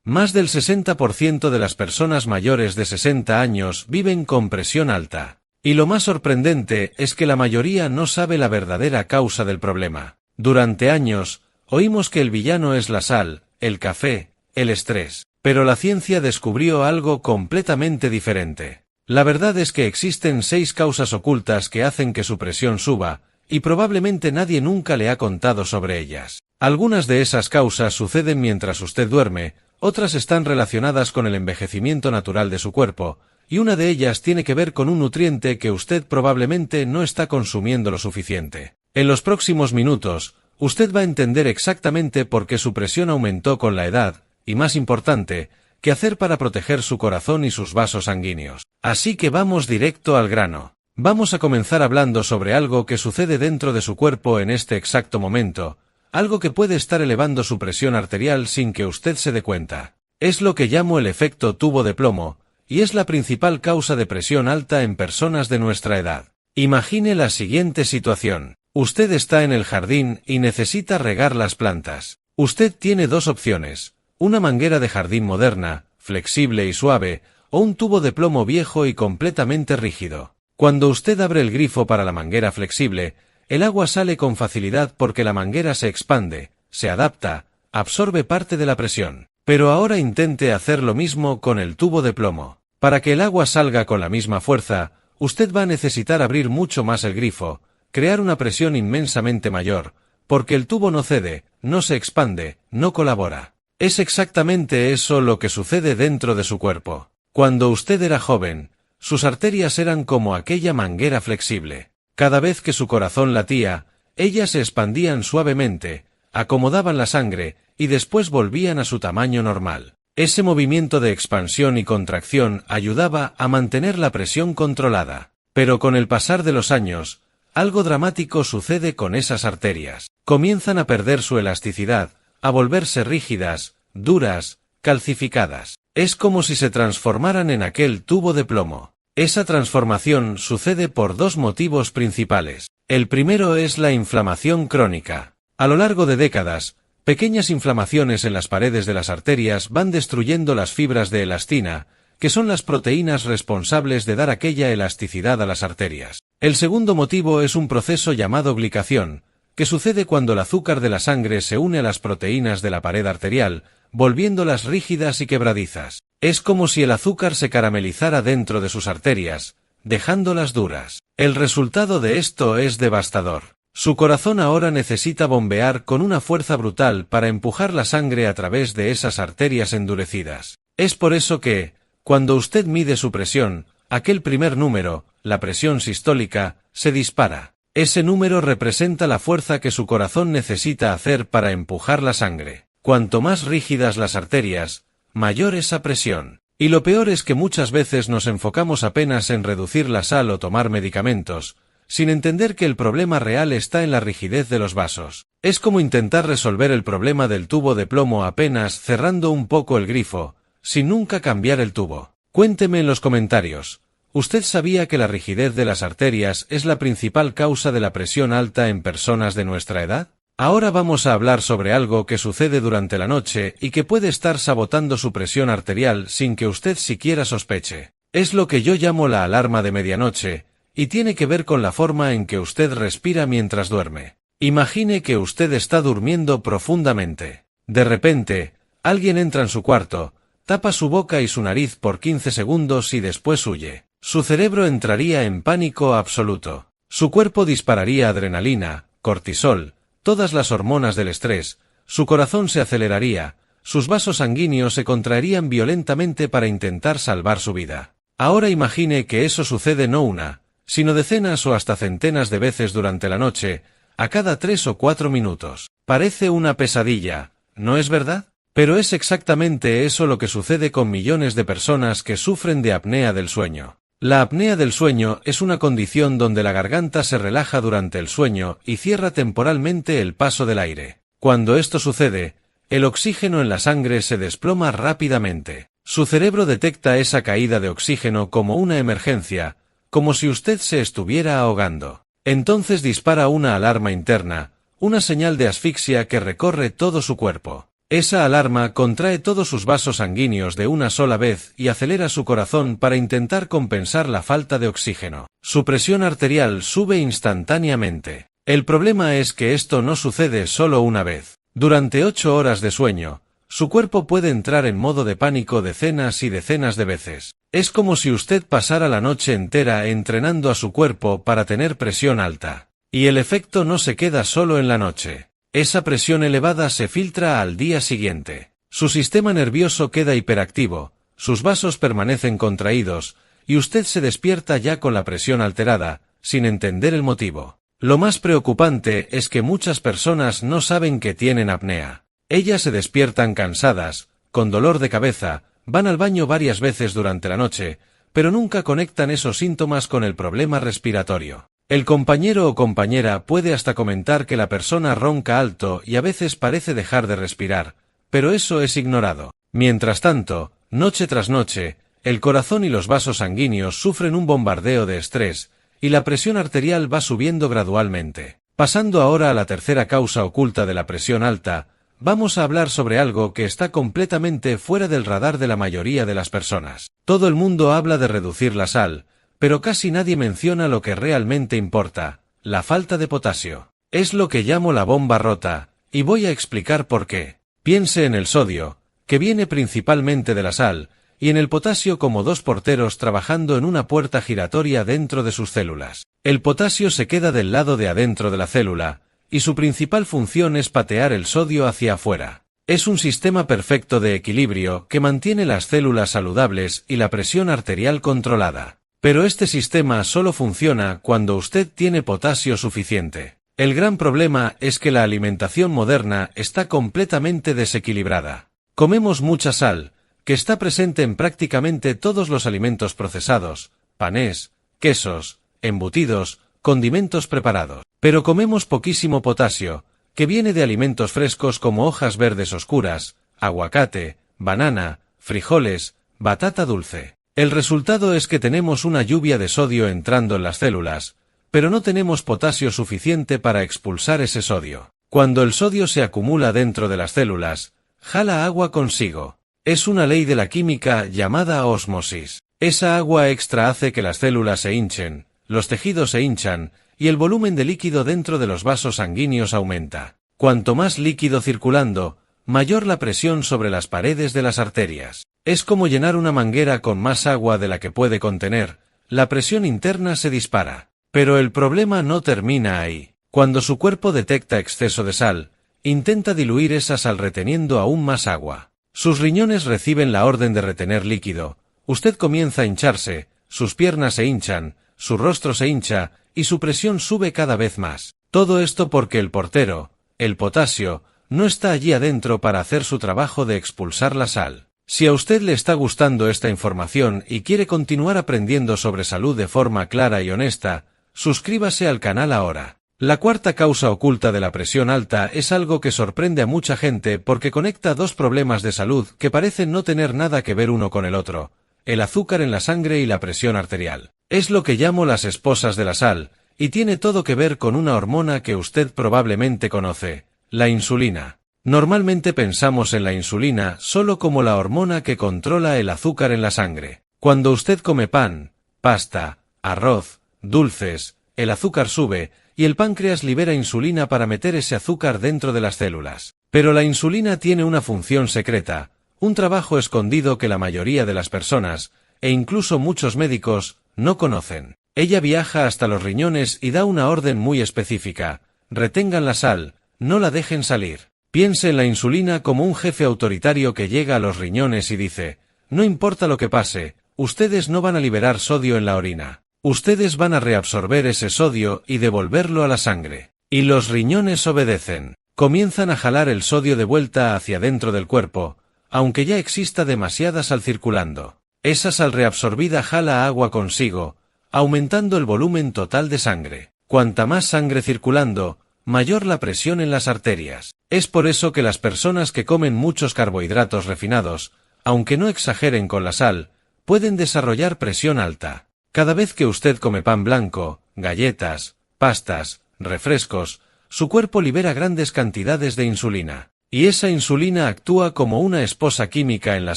Más del 60% de las personas mayores de 60 años viven con presión alta. Y lo más sorprendente es que la mayoría no sabe la verdadera causa del problema. Durante años, oímos que el villano es la sal, el café, el estrés. Pero la ciencia descubrió algo completamente diferente. La verdad es que existen 6 causas ocultas que hacen que su presión suba, y probablemente nadie nunca le ha contado sobre ellas. Algunas de esas causas suceden mientras usted duerme, otras están relacionadas con el envejecimiento natural de su cuerpo, y una de ellas tiene que ver con un nutriente que usted probablemente no está consumiendo lo suficiente. En los próximos minutos, usted va a entender exactamente por qué su presión aumentó con la edad, y más importante, qué hacer para proteger su corazón y sus vasos sanguíneos. Así que vamos directo al grano. Vamos a comenzar hablando sobre algo que sucede dentro de su cuerpo en este exacto momento, algo que puede estar elevando su presión arterial sin que usted se dé cuenta. Es lo que llamo el efecto tubo de plomo, y es la principal causa de presión alta en personas de nuestra edad. Imagine la siguiente situación. Usted está en el jardín y necesita regar las plantas. Usted tiene 2 opciones, una manguera de jardín moderna, flexible y suave, o un tubo de plomo viejo y completamente rígido. Cuando usted abre el grifo para la manguera flexible, el agua sale con facilidad porque la manguera se expande, se adapta, absorbe parte de la presión. Pero ahora intente hacer lo mismo con el tubo de plomo. Para que el agua salga con la misma fuerza, usted va a necesitar abrir mucho más el grifo, crear una presión inmensamente mayor, porque el tubo no cede, no se expande, no colabora. Es exactamente eso lo que sucede dentro de su cuerpo. Cuando usted era joven, sus arterias eran como aquella manguera flexible. Cada vez que su corazón latía, ellas se expandían suavemente, acomodaban la sangre, y después volvían a su tamaño normal. Ese movimiento de expansión y contracción ayudaba a mantener la presión controlada. Pero con el pasar de los años, algo dramático sucede con esas arterias. Comienzan a perder su elasticidad, a volverse rígidas, duras, calcificadas. Es como si se transformaran en aquel tubo de plomo. Esa transformación sucede por 2 motivos principales. El primero es la inflamación crónica. A lo largo de décadas, pequeñas inflamaciones en las paredes de las arterias van destruyendo las fibras de elastina, que son las proteínas responsables de dar aquella elasticidad a las arterias. El segundo motivo es un proceso llamado glicación, que sucede cuando el azúcar de la sangre se une a las proteínas de la pared arterial, volviéndolas rígidas y quebradizas. Es como si el azúcar se caramelizara dentro de sus arterias, dejándolas duras. El resultado de esto es devastador. Su corazón ahora necesita bombear con una fuerza brutal para empujar la sangre a través de esas arterias endurecidas. Es por eso que, cuando usted mide su presión, aquel primer número, la presión sistólica, se dispara. Ese número representa la fuerza que su corazón necesita hacer para empujar la sangre. Cuanto más rígidas las arterias, mayor esa presión. Y lo peor es que muchas veces nos enfocamos apenas en reducir la sal o tomar medicamentos, sin entender que el problema real está en la rigidez de los vasos. Es como intentar resolver el problema del tubo de plomo apenas cerrando un poco el grifo, sin nunca cambiar el tubo. Cuénteme en los comentarios, ¿usted sabía que la rigidez de las arterias es la principal causa de la presión alta en personas de nuestra edad? Ahora vamos a hablar sobre algo que sucede durante la noche y que puede estar sabotando su presión arterial sin que usted siquiera sospeche. Es lo que yo llamo la alarma de medianoche, y tiene que ver con la forma en que usted respira mientras duerme. Imagine que usted está durmiendo profundamente. De repente, alguien entra en su cuarto, tapa su boca y su nariz por 15 segundos y después huye. Su cerebro entraría en pánico absoluto. Su cuerpo dispararía adrenalina, cortisol, todas las hormonas del estrés, su corazón se aceleraría, sus vasos sanguíneos se contraerían violentamente para intentar salvar su vida. Ahora imagine que eso sucede no una, sino decenas o hasta centenas de veces durante la noche, a cada 3 o 4 minutos. Parece una pesadilla, ¿no es verdad? Pero es exactamente eso lo que sucede con millones de personas que sufren de apnea del sueño. La apnea del sueño es una condición donde la garganta se relaja durante el sueño y cierra temporalmente el paso del aire. Cuando esto sucede, el oxígeno en la sangre se desploma rápidamente. Su cerebro detecta esa caída de oxígeno como una emergencia, como si usted se estuviera ahogando. Entonces dispara una alarma interna, una señal de asfixia que recorre todo su cuerpo. Esa alarma contrae todos sus vasos sanguíneos de una sola vez y acelera su corazón para intentar compensar la falta de oxígeno. Su presión arterial sube instantáneamente. El problema es que esto no sucede solo una vez. Durante 8 horas de sueño, su cuerpo puede entrar en modo de pánico decenas y decenas de veces. Es como si usted pasara la noche entera entrenando a su cuerpo para tener presión alta. Y el efecto no se queda solo en la noche. Esa presión elevada se filtra al día siguiente. Su sistema nervioso queda hiperactivo, sus vasos permanecen contraídos, y usted se despierta ya con la presión alterada, sin entender el motivo. Lo más preocupante es que muchas personas no saben que tienen apnea. Ellas se despiertan cansadas, con dolor de cabeza, van al baño varias veces durante la noche, pero nunca conectan esos síntomas con el problema respiratorio. El compañero o compañera puede hasta comentar que la persona ronca alto y a veces parece dejar de respirar, pero eso es ignorado. Mientras tanto, noche tras noche, el corazón y los vasos sanguíneos sufren un bombardeo de estrés, y la presión arterial va subiendo gradualmente. Pasando ahora a la tercera causa oculta de la presión alta, vamos a hablar sobre algo que está completamente fuera del radar de la mayoría de las personas. Todo el mundo habla de reducir la sal, pero casi nadie menciona lo que realmente importa, la falta de potasio. Es lo que llamo la bomba rota, y voy a explicar por qué. Piense en el sodio, que viene principalmente de la sal, y en el potasio como dos porteros trabajando en una puerta giratoria dentro de sus células. El potasio se queda del lado de adentro de la célula, y su principal función es patear el sodio hacia afuera. Es un sistema perfecto de equilibrio que mantiene las células saludables y la presión arterial controlada. Pero este sistema solo funciona cuando usted tiene potasio suficiente. El gran problema es que la alimentación moderna está completamente desequilibrada. Comemos mucha sal, que está presente en prácticamente todos los alimentos procesados, panés, quesos, embutidos, condimentos preparados. Pero comemos poquísimo potasio, que viene de alimentos frescos como hojas verdes oscuras, aguacate, banana, frijoles, batata dulce. El resultado es que tenemos una lluvia de sodio entrando en las células, pero no tenemos potasio suficiente para expulsar ese sodio. Cuando el sodio se acumula dentro de las células, jala agua consigo. Es una ley de la química llamada ósmosis. Esa agua extra hace que las células se hinchen, los tejidos se hinchan, y el volumen de líquido dentro de los vasos sanguíneos aumenta. Cuanto más líquido circulando, mayor la presión sobre las paredes de las arterias. Es como llenar una manguera con más agua de la que puede contener, la presión interna se dispara. Pero el problema no termina ahí. Cuando su cuerpo detecta exceso de sal, intenta diluir esa sal reteniendo aún más agua. Sus riñones reciben la orden de retener líquido, usted comienza a hincharse, sus piernas se hinchan, su rostro se hincha, y su presión sube cada vez más. Todo esto porque el portero, el potasio, no está allí adentro para hacer su trabajo de expulsar la sal. Si a usted le está gustando esta información y quiere continuar aprendiendo sobre salud de forma clara y honesta, suscríbase al canal ahora. La cuarta causa oculta de la presión alta es algo que sorprende a mucha gente porque conecta dos problemas de salud que parecen no tener nada que ver uno con el otro: el azúcar en la sangre y la presión arterial. Es lo que llamo las esposas de la sal, y tiene todo que ver con una hormona que usted probablemente conoce, la insulina. Normalmente pensamos en la insulina solo como la hormona que controla el azúcar en la sangre. Cuando usted come pan, pasta, arroz, dulces, el azúcar sube, y el páncreas libera insulina para meter ese azúcar dentro de las células. Pero la insulina tiene una función secreta, un trabajo escondido que la mayoría de las personas, e incluso muchos médicos, no conocen. Ella viaja hasta los riñones y da una orden muy específica: retengan la sal, no la dejen salir. Piense en la insulina como un jefe autoritario que llega a los riñones y dice: no importa lo que pase, ustedes no van a liberar sodio en la orina. Ustedes van a reabsorber ese sodio y devolverlo a la sangre. Y los riñones obedecen. Comienzan a jalar el sodio de vuelta hacia dentro del cuerpo, aunque ya exista demasiada sal circulando. Esa sal reabsorbida jala agua consigo, aumentando el volumen total de sangre. Cuanta más sangre circulando, mayor la presión en las arterias. Es por eso que las personas que comen muchos carbohidratos refinados, aunque no exageren con la sal, pueden desarrollar presión alta. Cada vez que usted come pan blanco, galletas, pastas, refrescos, su cuerpo libera grandes cantidades de insulina. y esa insulina actúa como una esposa química en la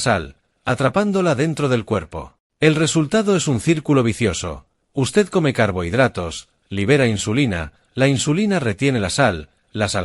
sal, atrapándola dentro del cuerpo. El resultado es un círculo vicioso. Usted come carbohidratos, libera insulina, la insulina retiene la sal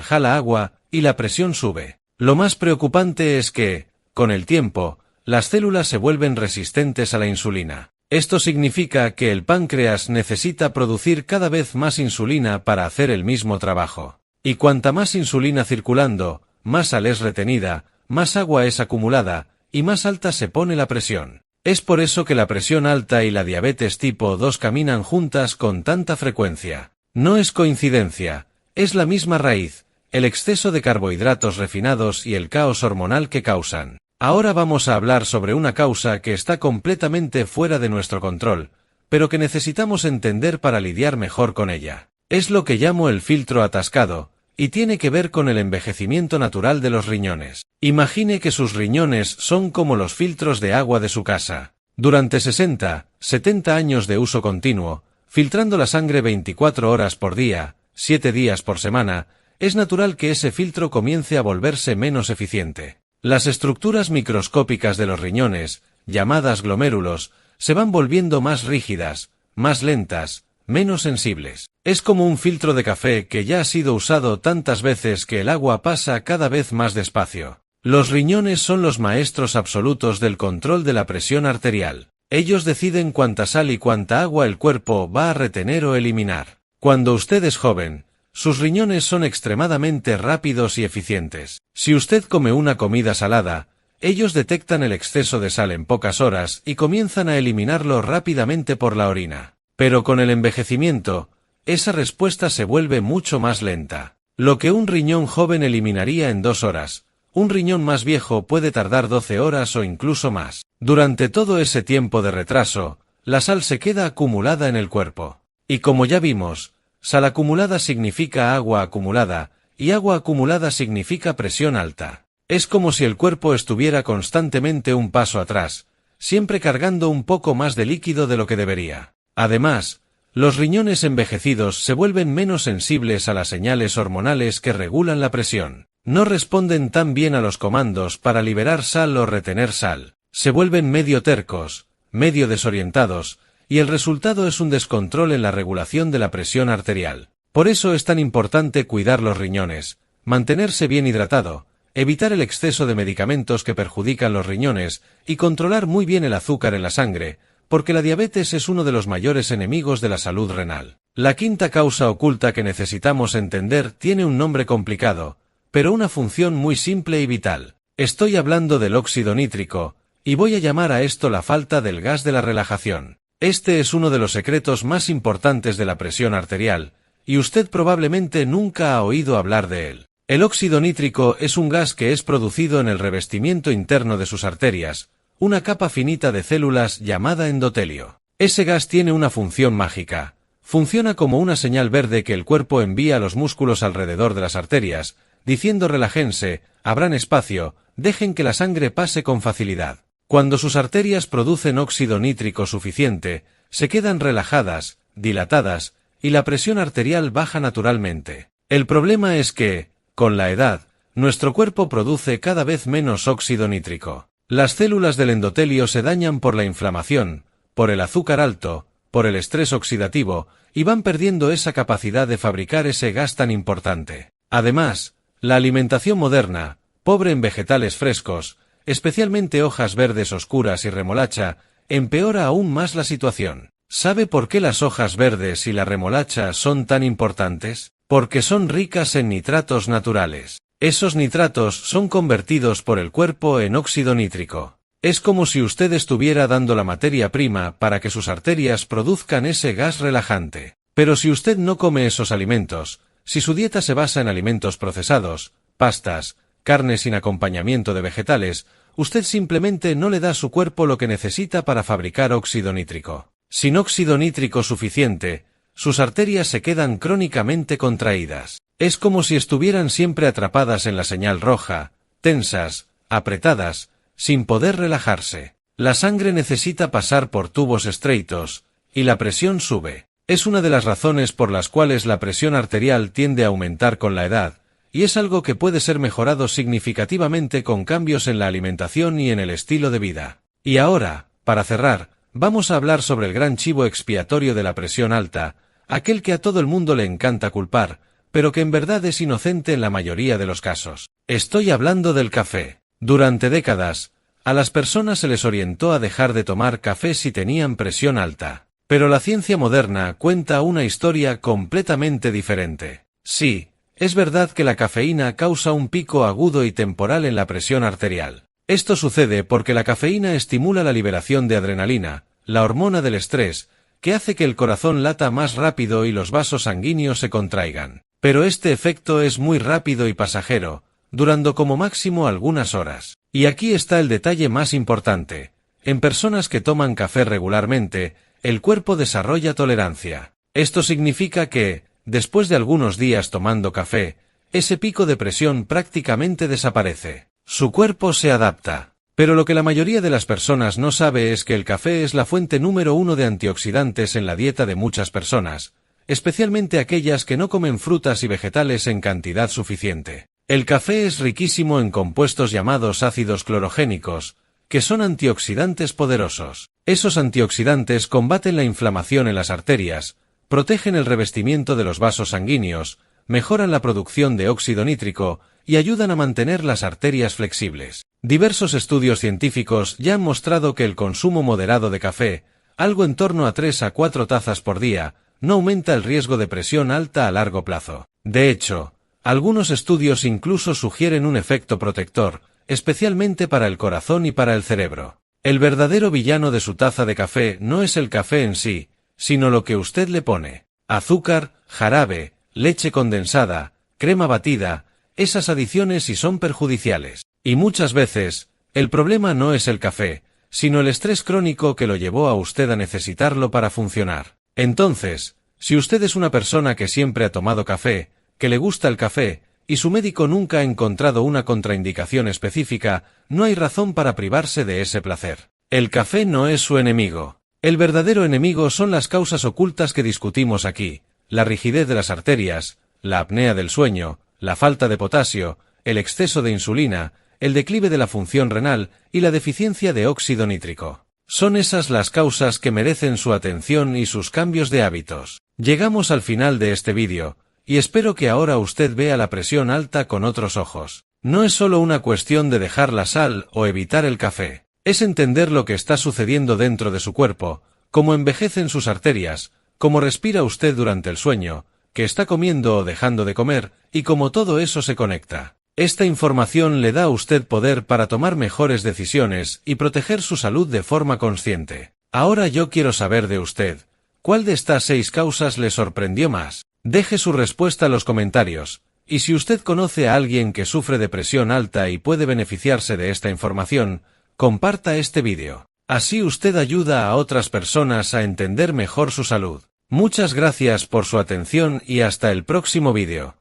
jala agua, y la presión sube. Lo más preocupante es que, con el tiempo, las células se vuelven resistentes a la insulina. Esto significa que el páncreas necesita producir cada vez más insulina para hacer el mismo trabajo. Y cuanta más insulina circulando, más sal es retenida, más agua es acumulada, y más alta se pone la presión. Es por eso que la presión alta y la diabetes tipo 2 caminan juntas con tanta frecuencia. No es coincidencia, es la misma raíz, el exceso de carbohidratos refinados y el caos hormonal que causan. Ahora vamos a hablar sobre una causa que está completamente fuera de nuestro control, pero que necesitamos entender para lidiar mejor con ella. Es lo que llamo el filtro atascado, y tiene que ver con el envejecimiento natural de los riñones. Imagine que sus riñones son como los filtros de agua de su casa. Durante 60, 70 años de uso continuo, filtrando la sangre 24 horas por día, 7 días por semana, es natural que ese filtro comience a volverse menos eficiente. Las estructuras microscópicas de los riñones, llamadas glomérulos, se van volviendo más rígidas, más lentas, menos sensibles. Es como un filtro de café que ya ha sido usado tantas veces que el agua pasa cada vez más despacio. Los riñones son los maestros absolutos del control de la presión arterial. Ellos deciden cuánta sal y cuánta agua el cuerpo va a retener o eliminar. Cuando usted es joven, sus riñones son extremadamente rápidos y eficientes. Si usted come una comida salada, ellos detectan el exceso de sal en pocas horas y comienzan a eliminarlo rápidamente por la orina. Pero con el envejecimiento, esa respuesta se vuelve mucho más lenta. Lo que un riñón joven eliminaría en 2 horas, un riñón más viejo puede tardar 12 horas o incluso más. Durante todo ese tiempo de retraso, la sal se queda acumulada en el cuerpo. Y como ya vimos, sal acumulada significa agua acumulada, y agua acumulada significa presión alta. Es como si el cuerpo estuviera constantemente un paso atrás, siempre cargando un poco más de líquido de lo que debería. Además, los riñones envejecidos se vuelven menos sensibles a las señales hormonales que regulan la presión. No responden tan bien a los comandos para liberar sal o retener sal. Se vuelven medio tercos, medio desorientados, y el resultado es un descontrol en la regulación de la presión arterial. Por eso es tan importante cuidar los riñones, mantenerse bien hidratado, evitar el exceso de medicamentos que perjudican los riñones y controlar muy bien el azúcar en la sangre, porque la diabetes es uno de los mayores enemigos de la salud renal. La quinta causa oculta que necesitamos entender tiene un nombre complicado, pero una función muy simple y vital. Estoy hablando del óxido nítrico, y voy a llamar a esto la falta del gas de la relajación. Este es uno de los secretos más importantes de la presión arterial, y usted probablemente nunca ha oído hablar de él. El óxido nítrico es un gas que es producido en el revestimiento interno de sus arterias, una capa finita de células llamada endotelio. Ese gas tiene una función mágica. Funciona como una señal verde que el cuerpo envía a los músculos alrededor de las arterias, diciendo relájense, abran espacio, dejen que la sangre pase con facilidad. Cuando sus arterias producen óxido nítrico suficiente, se quedan relajadas, dilatadas, y la presión arterial baja naturalmente. El problema es que, con la edad, nuestro cuerpo produce cada vez menos óxido nítrico. Las células del endotelio se dañan por la inflamación, por el azúcar alto, por el estrés oxidativo, y van perdiendo esa capacidad de fabricar ese gas tan importante. Además, la alimentación moderna, pobre en vegetales frescos, especialmente hojas verdes oscuras y remolacha, empeora aún más la situación. ¿Sabe por qué las hojas verdes y la remolacha son tan importantes? Porque son ricas en nitratos naturales. Esos nitratos son convertidos por el cuerpo en óxido nítrico. Es como si usted estuviera dando la materia prima para que sus arterias produzcan ese gas relajante. Pero si usted no come esos alimentos, si su dieta se basa en alimentos procesados, pastas, carne sin acompañamiento de vegetales, usted simplemente no le da a su cuerpo lo que necesita para fabricar óxido nítrico. Sin óxido nítrico suficiente, sus arterias se quedan crónicamente contraídas. Es como si estuvieran siempre atrapadas en la señal roja, tensas, apretadas, sin poder relajarse. La sangre necesita pasar por tubos estreitos, y la presión sube. Es una de las razones por las cuales la presión arterial tiende a aumentar con la edad, y es algo que puede ser mejorado significativamente con cambios en la alimentación y en el estilo de vida. Y ahora, para cerrar, vamos a hablar sobre el gran chivo expiatorio de la presión alta, aquel que a todo el mundo le encanta culpar, pero que en verdad es inocente en la mayoría de los casos. Estoy hablando del café. Durante décadas, a las personas se les orientó a dejar de tomar café si tenían presión alta. Pero la ciencia moderna cuenta una historia completamente diferente. Sí, es verdad que la cafeína causa un pico agudo y temporal en la presión arterial. Esto sucede porque la cafeína estimula la liberación de adrenalina, la hormona del estrés, que hace que el corazón lata más rápido y los vasos sanguíneos se contraigan. Pero este efecto es muy rápido y pasajero, durando como máximo algunas horas. Y aquí está el detalle más importante. En personas que toman café regularmente, el cuerpo desarrolla tolerancia. Esto significa que, después de algunos días tomando café, ese pico de presión prácticamente desaparece. Su cuerpo se adapta. Pero lo que la mayoría de las personas no sabe es que el café es la fuente número 1 de antioxidantes en la dieta de muchas personas, especialmente aquellas que no comen frutas y vegetales en cantidad suficiente. El café es riquísimo en compuestos llamados ácidos clorogénicos, que son antioxidantes poderosos. Esos antioxidantes combaten la inflamación en las arterias, protegen el revestimiento de los vasos sanguíneos, mejoran la producción de óxido nítrico y ayudan a mantener las arterias flexibles. Diversos estudios científicos ya han mostrado que el consumo moderado de café, algo en torno a 3 a 4 tazas por día, no aumenta el riesgo de presión alta a largo plazo. De hecho, algunos estudios incluso sugieren un efecto protector, especialmente para el corazón y para el cerebro. El verdadero villano de su taza de café no es el café en sí, sino lo que usted le pone. Azúcar, jarabe, leche condensada, crema batida, esas adiciones sí son perjudiciales. Y muchas veces, el problema no es el café, sino el estrés crónico que lo llevó a usted a necesitarlo para funcionar. Entonces, si usted es una persona que siempre ha tomado café, que le gusta el café, y su médico nunca ha encontrado una contraindicación específica, no hay razón para privarse de ese placer. El café no es su enemigo. El verdadero enemigo son las causas ocultas que discutimos aquí: la rigidez de las arterias, la apnea del sueño, la falta de potasio, el exceso de insulina, el declive de la función renal y la deficiencia de óxido nítrico. Son esas las causas que merecen su atención y sus cambios de hábitos. Llegamos al final de este vídeo, y espero que ahora usted vea la presión alta con otros ojos. No es solo una cuestión de dejar la sal o evitar el café. Es entender lo que está sucediendo dentro de su cuerpo, cómo envejecen sus arterias, cómo respira usted durante el sueño, qué está comiendo o dejando de comer, y cómo todo eso se conecta. Esta información le da a usted poder para tomar mejores decisiones y proteger su salud de forma consciente. Ahora yo quiero saber de usted, ¿cuál de estas 6 causas le sorprendió más? Deje su respuesta en los comentarios, y si usted conoce a alguien que sufre de presión alta y puede beneficiarse de esta información, comparta este vídeo. Así usted ayuda a otras personas a entender mejor su salud. Muchas gracias por su atención y hasta el próximo vídeo.